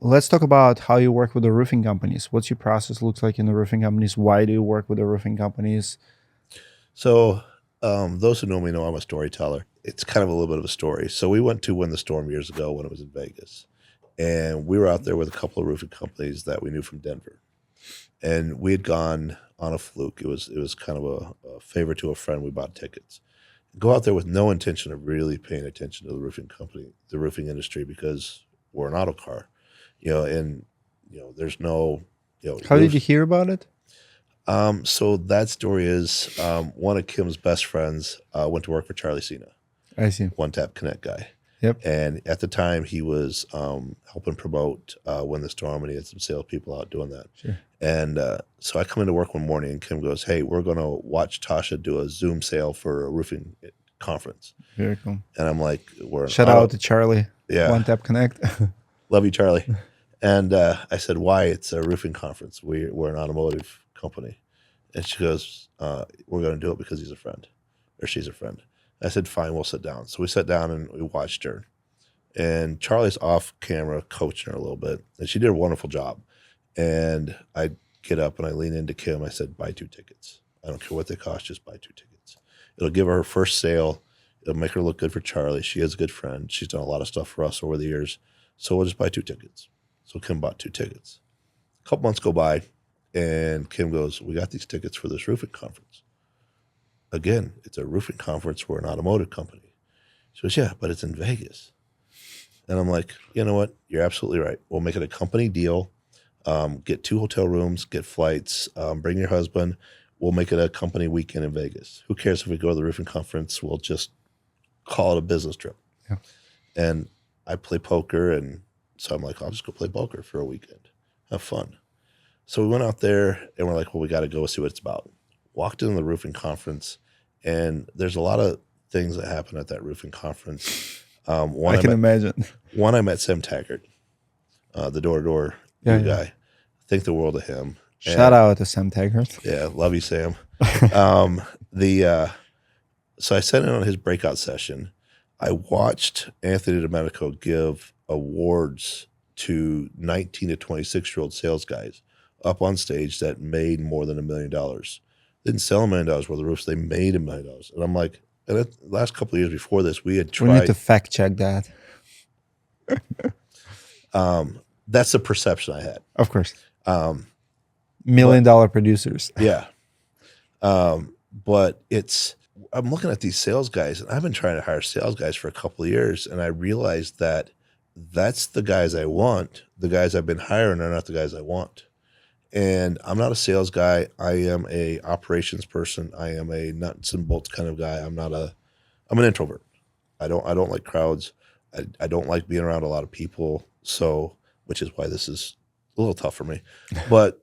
let's talk about how you work with the roofing companies. What's your process looks like in the roofing companies? Why do you work with the roofing companies? So, those who know me know I'm a storyteller. It's kind of a little bit of a story. So, we went to Win the Storm years ago when it was in Vegas, and we were out there with a couple of roofing companies that we knew from Denver, and we had gone on a fluke. It was kind of a favor to a friend. We bought tickets. Go out there with no intention of really paying attention to the roofing company, the roofing industry, because we're an auto car, and there's no, How did you roofs. hear about it? So that story is one of Kim's best friends went to work for Charlie Cena, I see. One Tap Connect guy. Yep. And at the time, he was helping promote Win the Storm, and he had some salespeople out doing that. Sure. And so I come into work one morning, and Kim goes, "Hey, we're going to watch Tasha do a Zoom sale for a roofing conference." Very cool. And I'm like, "We're an Shout auto, out to Charlie. yeah, One Tap Connect. love you, Charlie." And I said, "Why? It's a roofing conference. We're an automotive company." And she goes, "We're going to do it because he's a friend, or she's a friend." I said, "Fine, we'll sit down." So we sat down and we watched her. And Charlie's off camera coaching her a little bit, and she did a wonderful job. And I get up and I lean into Kim. I said, "Buy 2 tickets. I don't care what they cost, just buy 2 tickets. It'll give her first sale. It'll make her look good for Charlie. She is a good friend. She's done a lot of stuff for us over the years. So we'll just buy 2 tickets." So Kim bought 2 tickets. A couple months go by, and Kim goes, "We got these tickets for this roofing conference." Again, it's a roofing conference. We're an automotive company. She goes, "Yeah, but it's in Vegas." And I'm like, "You know what? You're absolutely right. We'll make it a company deal. Get 2 hotel rooms, get flights, bring your husband. We'll make it a company weekend in Vegas. Who cares if we go to the roofing conference? We'll just call it a business trip." Yeah. And I play poker, and so I'm like, "I'll just go play poker for a weekend. Have fun." So we went out there, and we're like, "Well, we got to go see what it's about." Walked into the roofing conference, and there's a lot of things that happen at that roofing conference. One I I can met, imagine. one I met Sam Taggart, the door-to-door Yeah, new yeah. guy. Think the world of him. Shout And out to Sam Taggart. yeah, love you, Sam. The So I sat in on his breakout session. I watched Anthony Domenico give awards to 19 to 26-year-old sales guys up on stage that made more than $1 million. Didn't sell $1 million worth of roofs, they made $1 million. And I'm like, and the last couple of years before this, we had We need to tried. fact check that. That's the perception I had. Of course. Um, Million dollar producers. yeah. But I'm looking at these sales guys, and I've been trying to hire sales guys for a couple of years, and I realized that that's the guys I want. The guys I've been hiring are not the guys I want. And I'm not a sales guy. I am a operations person. I am a nuts and bolts kind of guy. I'm an introvert. I don't like crowds. I don't like being around a lot of people. So, which is why this is a little tough for me. But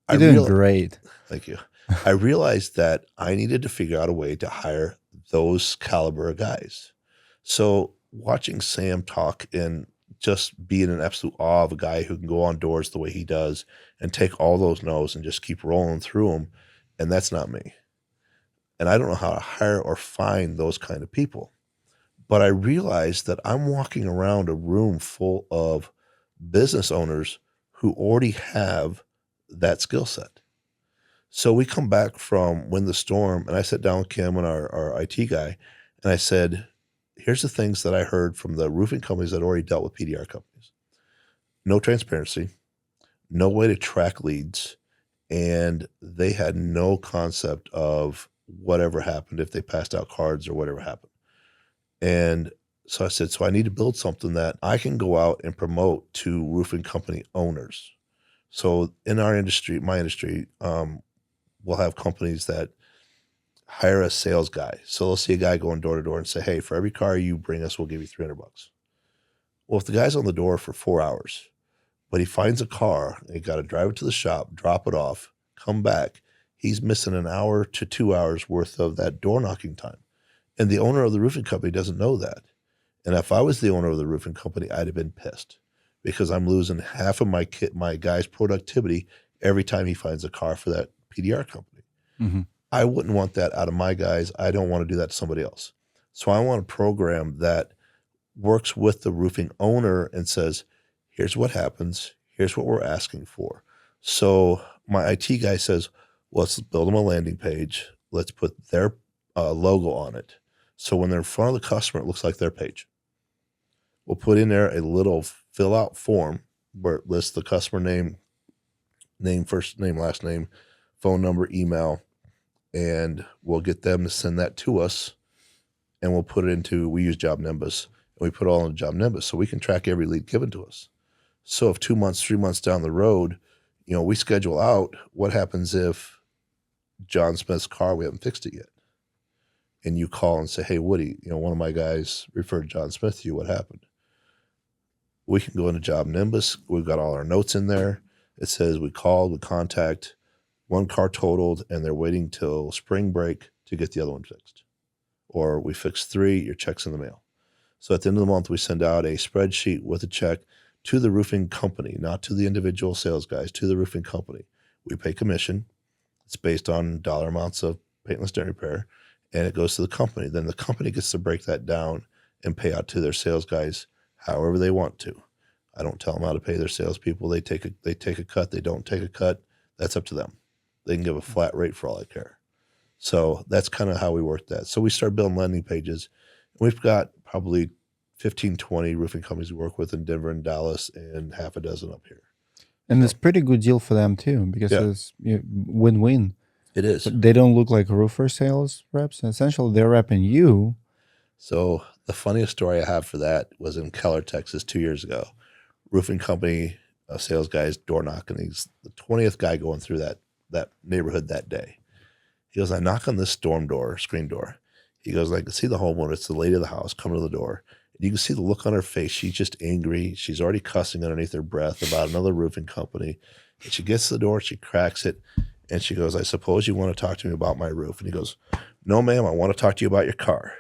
I You're doing real great. thank you. I realized that I needed to figure out a way to hire those caliber of guys. So watching Sam talk and just being in absolute awe of a guy who can go on doors the way he does and take all those no's and just keep rolling through them, and that's not me. And I don't know how to hire or find those kind of people. But I realized that I'm walking around a room full of business owners who already have that skill set. So we come back from Win the Storm, and I sat down with Kim and our IT guy, and I said, "Here's the things that I heard from the roofing companies that already dealt with PDR companies. No transparency, no way to track leads, and they had no concept of whatever happened if they passed out cards or whatever happened." And so I said, "So I need to build something that I can go out and promote to roofing company owners." So in our industry, my industry, we'll have companies that hire a sales guy. So they'll see a guy going door to door and say, "Hey, for every car you bring us, we'll give you $300." Well, if the guy's on the door for 4 hours, but he finds a car and he got to drive it to the shop, drop it off, come back, he's missing an hour to 2 hours worth of that door knocking time. And the owner of the roofing company doesn't know that. And if I was the owner of the roofing company, I'd have been pissed because I'm losing half of my guy's productivity every time he finds a car for that PDR company. Mhm. I wouldn't want that out of my guys. I don't want to do that to somebody else. So I want a program that works with the roofing owner and says, Here's what happens. Here's what we're asking for. So my IT guy says, well, let's build them a landing page. Let's put their logo on it. So when they're in front of the customer, it looks like their page. We'll put in there a little fill out form where it lists the customer name, first name, last name, phone number, email, and we'll get them to send that to us, and we'll put it into, we use Job Nimbus, and we put it all in Job Nimbus so we can track every lead given to us. So if 2 months, 3 months down the road, we schedule out, what happens if John Smith's car, we haven't fixed it yet? And you call and say, hey, Woody, one of my guys referred John Smith to you. What happened? We can go into Job Nimbus. We've got all our notes in there. It says we called, we contact, one car totaled, and they're waiting till spring break to get the other one fixed. Or we fixed 3, your check's in the mail. So at the end of the month, we send out a spreadsheet with a check to the roofing company, not to the individual sales guys, to the roofing company. We pay commission. It's based on dollar amounts of Paintless Dent Repair, and it goes to the company. Then the company gets to break that down and pay out to their sales guys however they want to. I don't tell them how to pay their salespeople. They take a cut. They don't take a cut. That's up to them. They can give a flat rate for all I care. So that's kind of how we work that. So we start building landing pages. We've got probably 15, 20 roofing companies we work with in Denver and Dallas, and half a dozen up here. And it's pretty good deal for them too, because it's win-win. It is. But they don't look like roofer sales reps. Essentially, they're repping you. So the funniest story I have for that was in Keller, Texas, 2 years ago. Roofing company, sales guys, door knocking. He's the 20th guy going through that neighborhood that day. He goes, I knock on this screen door. He goes, I can see the homeowner. It's the lady of the house coming to the door. And you can see the look on her face. She's just angry. She's already cussing underneath her breath about another roofing company. And she gets to the door, she cracks it, and she goes, I suppose you want to talk to me about my roof. And he goes, no, ma'am, I want to talk to you about your car.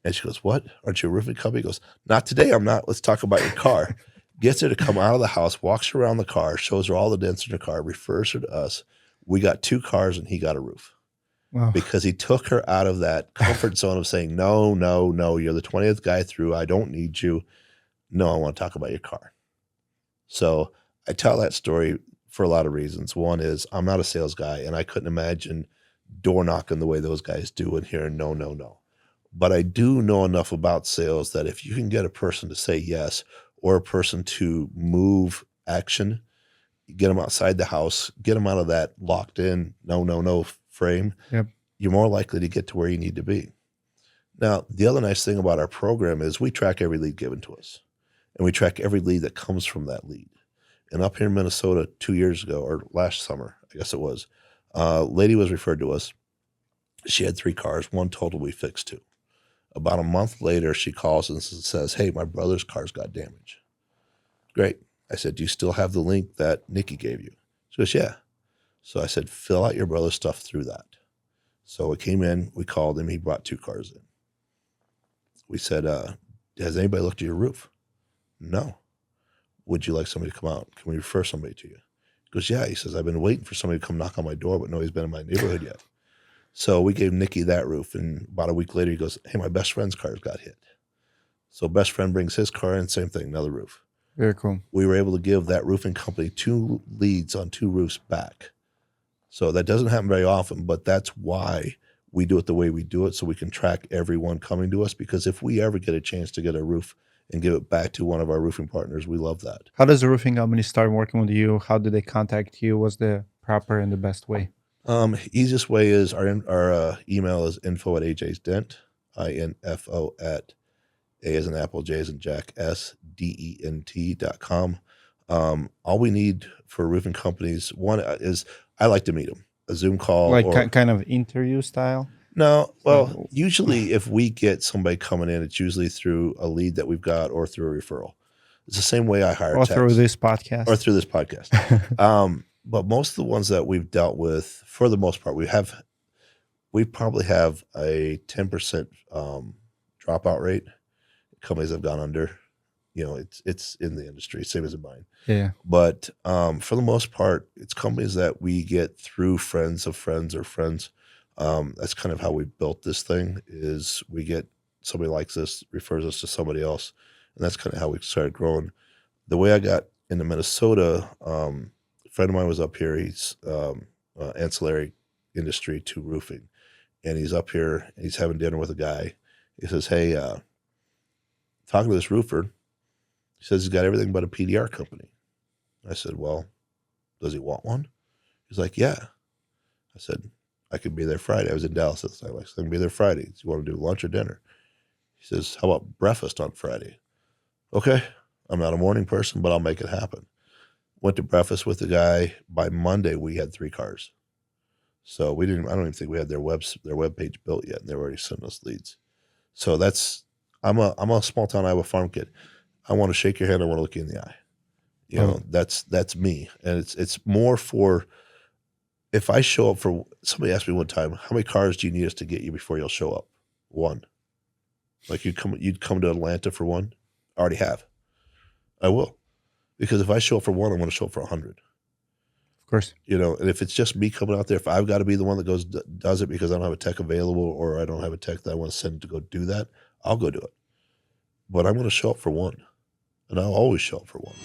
And she goes, what? Aren't you a roofing company? He goes, not today, I'm not. Let's talk about your car. Gets her to come out of the house, walks her around the car, shows her all the dents in her car, refers her to us. We got 2 cars and he got a roof. Wow. Because he took her out of that comfort zone of saying, no, you're the 20th guy through. I don't need you. No, I want to talk about your car. So I tell that story for a lot of reasons. One is I'm not a sales guy, and I couldn't imagine door knocking the way those guys do and hearing no. But I do know enough about sales that if you can get a person to say yes, or a person to move action, get them outside the house, get them out of that locked in, no frame, you're more likely to get to where you need to be. Now, the other nice thing about our program is we track every lead given to us, and we track every lead that comes from that lead. And up here in Minnesota 2 years ago, or last summer, I guess it was, a lady was referred to us. She had 3 cars, 1 total, we fixed 2. About a month later, she calls and says, hey, my brother's car's got damage. Great. I said, do you still have the link that Nikki gave you? She goes, yeah. So I said, fill out your brother's stuff through that. So we came in, we called him, he brought 2 cars in. We said, has anybody looked at your roof? No. Would you like somebody to come out? Can we refer somebody to you? He goes, yeah. He says, I've been waiting for somebody to come knock on my door, but nobody's been in my neighborhood yet. So we gave Nikki that roof, and about a week later, he goes, hey, my best friend's car got hit. So best friend brings his car in, same thing, another roof. Very cool. We were able to give that roofing company 2 leads on 2 roofs back. So that doesn't happen very often, but that's why we do it the way we do it, so we can track everyone coming to us, because if we ever get a chance to get a roof and give it back to one of our roofing partners, we love that. How does the roofing company start working with you? How do they contact you? What's the proper and the best way? Easiest way is our email is info@AJsDent, info at A as in Apple, J as in Jack, SDENT.com. All we need for roofing companies, one is I like to meet them. A Zoom call. Like kind of interview style? No, well, usually if we get somebody coming in, it's usually through a lead that we've got or through a referral. It's the same way I hire or through this podcast. Or through this podcast. But most of the ones that we've dealt with, for the most part, we probably have a 10% dropout rate. Companies have gone under. It's in the industry, same as in mine. Yeah. But for the most part, it's companies that we get through friends of friends or friends. That's kind of how we built this thing, is we get somebody likes this, refers us to somebody else. And that's kind of how we started growing. The way I got in the Minnesota, a friend of mine was up here. He's ancillary industry to roofing, and he's up here. And he's having dinner with a guy. He says, "Hey, talking to this roofer, he says he's got everything but a PDR company." I said, "Well, does he want one?" He's like, "Yeah." I said, "I could be there Friday." I was in Dallas at the time. I said, "I can be there Friday. Do you want to do lunch or dinner?" He says, "How about breakfast on Friday?" Okay. I'm not a morning person, but I'll make it happen. Went to breakfast with the guy. By Monday, we had 3 cars. So we didn't, I don't even think we had their web page built yet, and they were already sending us leads. So I'm a small town Iowa farm kid. I want to shake your hand. I want to look you in the eye. You Oh, know, that's me. And it's more for, if I show up for, somebody asked me one time, how many cars do you need us to get you before you'll show up? 1. Like you'd come to Atlanta for 1? I already have. I will. Because if I show up for 1, I'm going to show up for 100. of course. You know, and if it's just me coming out there, if I've got to be the one that goes does it because I don't have a tech available or I don't have a tech that I want to send to go do that, I'll go do it. But I'm going to show up for 1, and I'll always show up for 1.